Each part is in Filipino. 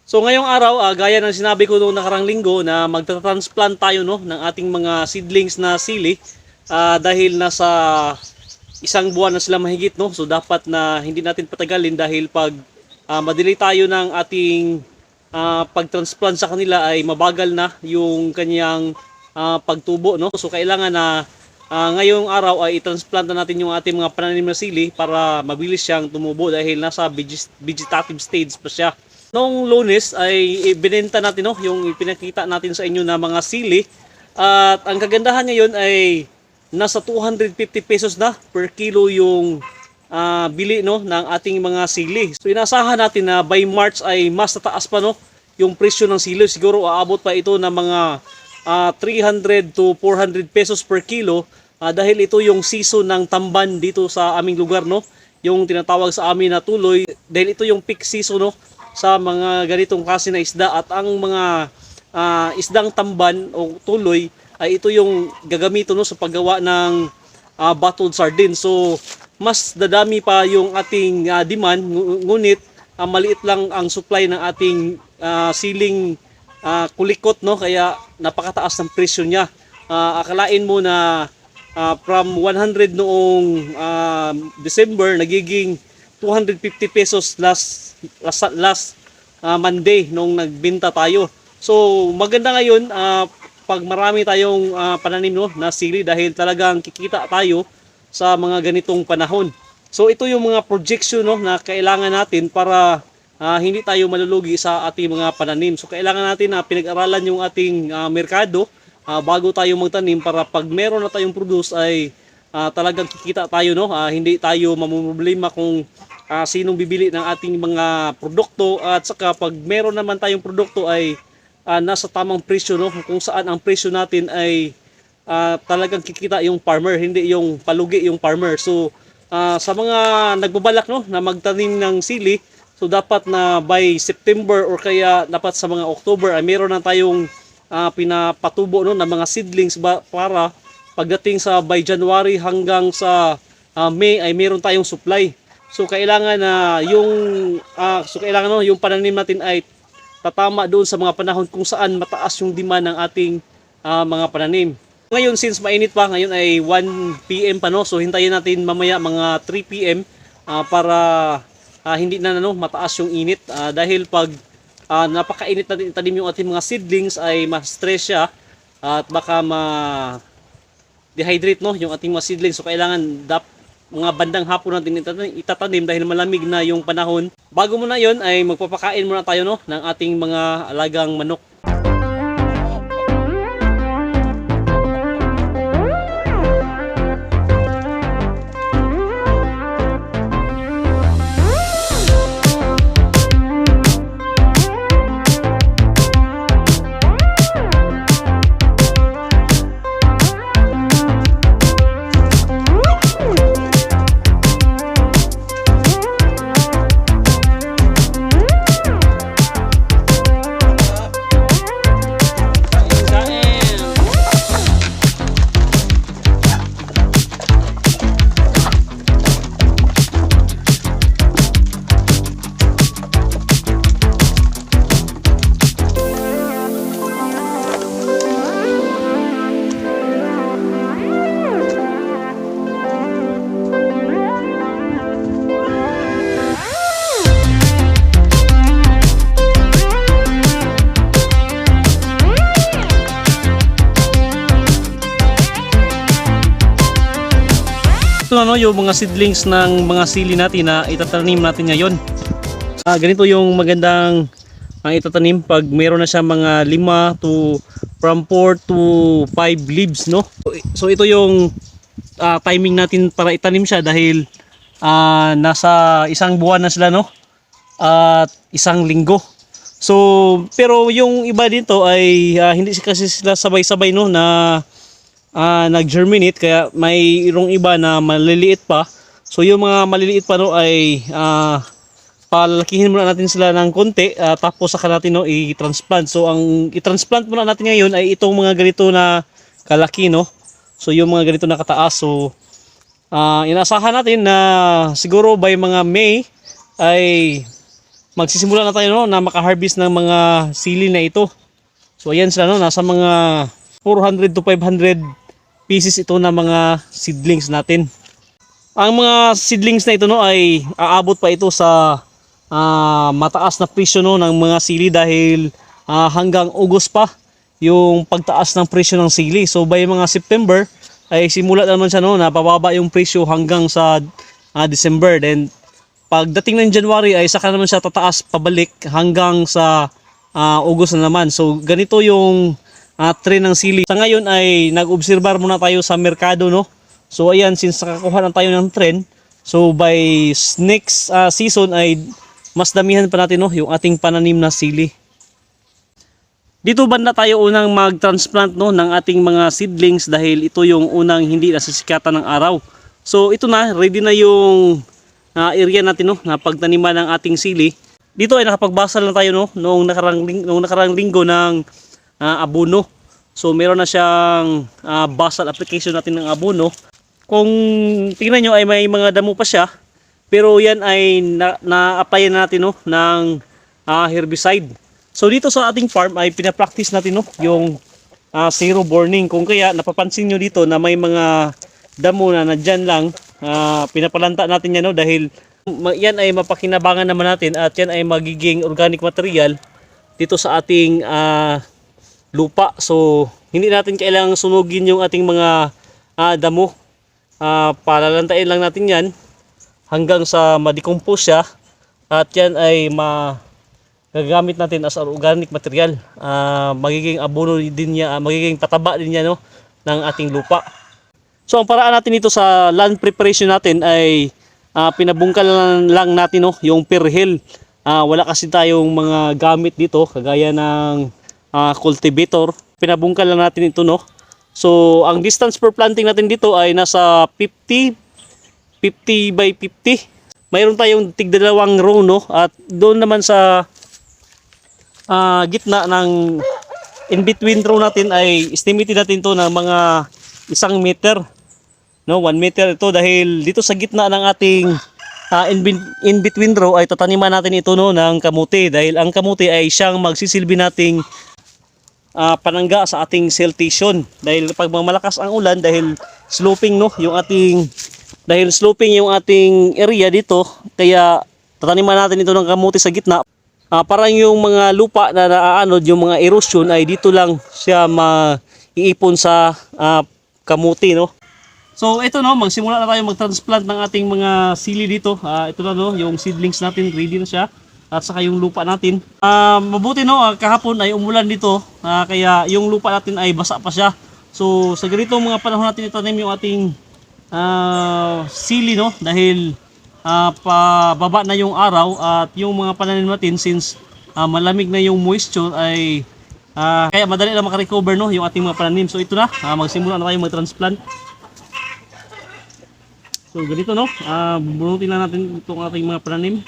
So ngayong araw, gaya ng sinabi ko noong nakarang linggo na magta-transplant tayo no, ng ating mga seedlings na sili dahil nasa isang buwan na sila mahigit. No? So dapat na hindi natin patagalin dahil pag madelay tayo ng ating pag-transplant sa kanila ay mabagal na yung kanyang pagtubo. No? So kailangan na ngayong araw ay i-transplant na natin yung ating mga pananim na sili para mabilis siyang tumubo dahil nasa vegetative stage pa siya. Noong Lunes ay ibinenta natin no, yung ipinakita natin sa inyo na mga sili at ang kagandahan ngayon ay nasa 250 pesos na per kilo yung bili no, ng ating mga sili. So inasahan natin na by March ay mas tataas pa no, yung presyo ng sili. Siguro aabot pa ito ng mga 300 to 400 pesos per kilo dahil ito yung season ng tamban dito sa aming lugar no, yung tinatawag sa amin na tuloy dahil ito yung peak season no sa mga ganitong klase na isda at ang mga isdang tamban o tuloy ay ito yung gagamito no sa paggawa ng bottled sardine. So mas dadami pa yung ating demand ngunit maliit lang ang supply ng ating siling kulikot no kaya napakataas ng presyo niya. Akalain mo na from 100 noong December nagiging 250 pesos last Monday nung nagbenta tayo. So maganda ngayon pag marami tayong pananim no, na sili dahil talagang kikita tayo sa mga ganitong panahon. So ito yung mga projection no, na kailangan natin para hindi tayo malulugi sa ating mga pananim. So kailangan natin na pinag-aralan yung ating merkado bago tayo magtanim para pag meron na tayong produce ay talagang kikita tayo no, hindi tayo mamumroblema kung sinong bibili ng ating mga produkto at saka pag meron naman tayong produkto ay nasa tamang presyo no, kung saan ang presyo natin ay talagang kikita yung farmer, hindi yung palugi yung farmer. So sa mga nagbabalak no na magtanim ng sili, so dapat na by September or kaya dapat sa mga October ay meron na tayong pinapatubo no ng mga seedlings para pagdating sa by January hanggang sa May ay meron tayong supply. So kailangan na yung pananim natin ay tatama doon sa mga panahon kung saan mataas yung demand ng ating mga pananim. Ngayon since mainit pa, ngayon ay 1 PM pa no. So hintayin natin mamaya mga 3 PM para hindi na no, mataas yung init dahil pag napakainit natin itanim yung ating mga seedlings ay ma-stress siya at baka ma-dehydrate no yung ating mga seedlings. So kailangan mga bandang hapon natin itatanim dahil malamig na yung panahon. Bago muna yon ay magpapakain muna tayo no ng ating mga alagang manok. Ito ano yung mga seedlings ng mga sili natin na itatanim natin ngayon. Ganito yung magandang itatanim pag meron na siya mga 5 to from 4 to 5 leaves no. So ito yung timing natin para itanim siya dahil nasa isang buwan na sila no at isang linggo. So pero yung iba dito ay hindi kasi sila sabay-sabay no na nag-germinate kaya mayroong iba na maliliit pa. So yung mga maliliit pa no ay palalakihin muna natin sila ng konti tapos saka natin no i-transplant. So ang i-transplant muna natin ngayon ay itong mga ganito na kalaki no. So yung mga ganito na kataas. So inaasahan natin na siguro by mga May ay magsisimula na tayo no, na makaharvest ng mga sili na ito. So ayan sila no, nasa mga 400 to 500 pieces ito na mga seedlings natin. Ang mga seedlings na ito no ay aabot pa ito sa mataas na presyo no ng mga sili dahil hanggang August pa yung pagtaas ng presyo ng sili. So by mga September ay simula naman siya no na pababa yung presyo hanggang sa December. Then pagdating ng January ay saka naman siya tataas pabalik hanggang sa August na naman. So ganito yung trend ng sili. Sa ngayon ay nag-obserbar muna tayo sa merkado no. So ayan, since nakakuha na tayo ng trend, so by next season ay mas damihan pa natin no yung ating pananim na sili. Dito banda tayo unang mag-transplant no ng ating mga seedlings dahil ito yung unang hindi nasisikatan ng araw. So ito na, ready na yung area natin no na pagtaniman ng ating sili. Dito ay nakapagbasal na tayo no noong nakarang linggo ng abono. So meron na siyang basal application natin ng abono. Kung tingnan nyo ay may mga damo pa siya, pero yan ay na-apply na natin no ng herbicide. So dito sa ating farm ay pinapractice natin no yung zero burning. Kung kaya napapansin nyo dito na may mga damo na nandyan lang, pinapalanta natin yan no dahil yan ay mapakinabangan naman natin at yan ay magiging organic material dito sa ating lupa. So hindi natin kailangang sunugin yung ating mga damo. Palalantain lang natin yan hanggang sa ma-decompose siya at yan ay magagamit natin as organic material. Magiging abono din niya, magiging pataba din niya no, ng ating lupa. So ang paraan natin dito sa land preparation natin ay pinabungkal lang natin no, yung perhel. Wala kasi tayong mga gamit dito kagaya ng cultivator. Pinabungkal lang natin ito no. So ang distance per planting natin dito ay nasa 50 by 50. Mayroon tayong tigdalawang row no at doon naman sa gitna ng in between row natin ay estimated natin to ng mga 1 meter. No, 1 meter ito dahil dito sa gitna ng ating in between row ay tataniman natin ito no ng kamuti dahil ang kamuti ay siyang magsisilbi nating panangga sa ating siltation dahil pag malakas ang ulan dahil sloping no yung ating area dito kaya tataniman natin ito ng kamuti sa gitna parang yung mga lupa na naaanod yung mga erosion ay dito lang siya maiipon sa kamuti no. So ito no, magsimula na tayo mag-transplant ng ating mga sili dito. Ito na no, yung seedlings natin ready na siya. At saka yung lupa natin. Mabuti no, kahapon ay umulan dito. Kaya yung lupa natin ay basa pa siya. So sa ganito mga panahon natin itanim yung ating sili no. Dahil pababa na yung araw at yung mga pananim natin since malamig na yung moisture ay kaya madali na makarecover no, yung ating mga pananim. So ito na, magsimula na tayo mag-transplant. So ganito no, bunutin lang natin itong ating mga pananim.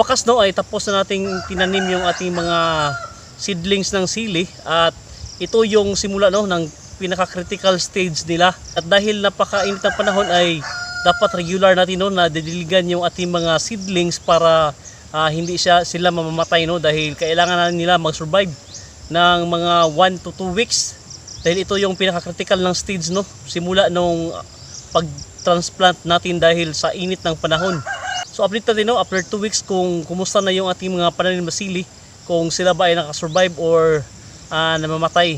wakas no ay tapos na nating tinanim yung ating mga seedlings ng sili at ito yung simula no ng pinaka-critical stage nila. At dahil napakainit ng panahon ay dapat regular natin no na didiligan yung ating mga seedlings para hindi sila mamamatay no dahil kailangan na nila mag-survive ng mga 1 to 2 weeks dahil ito yung pinaka-critical ng stage no simula nung pag-transplant natin dahil sa init ng panahon. So update natin no after 2 weeks kung kumusta na yung ating mga pananim na sili, kung sila ba ay nakasurvive or namamatay.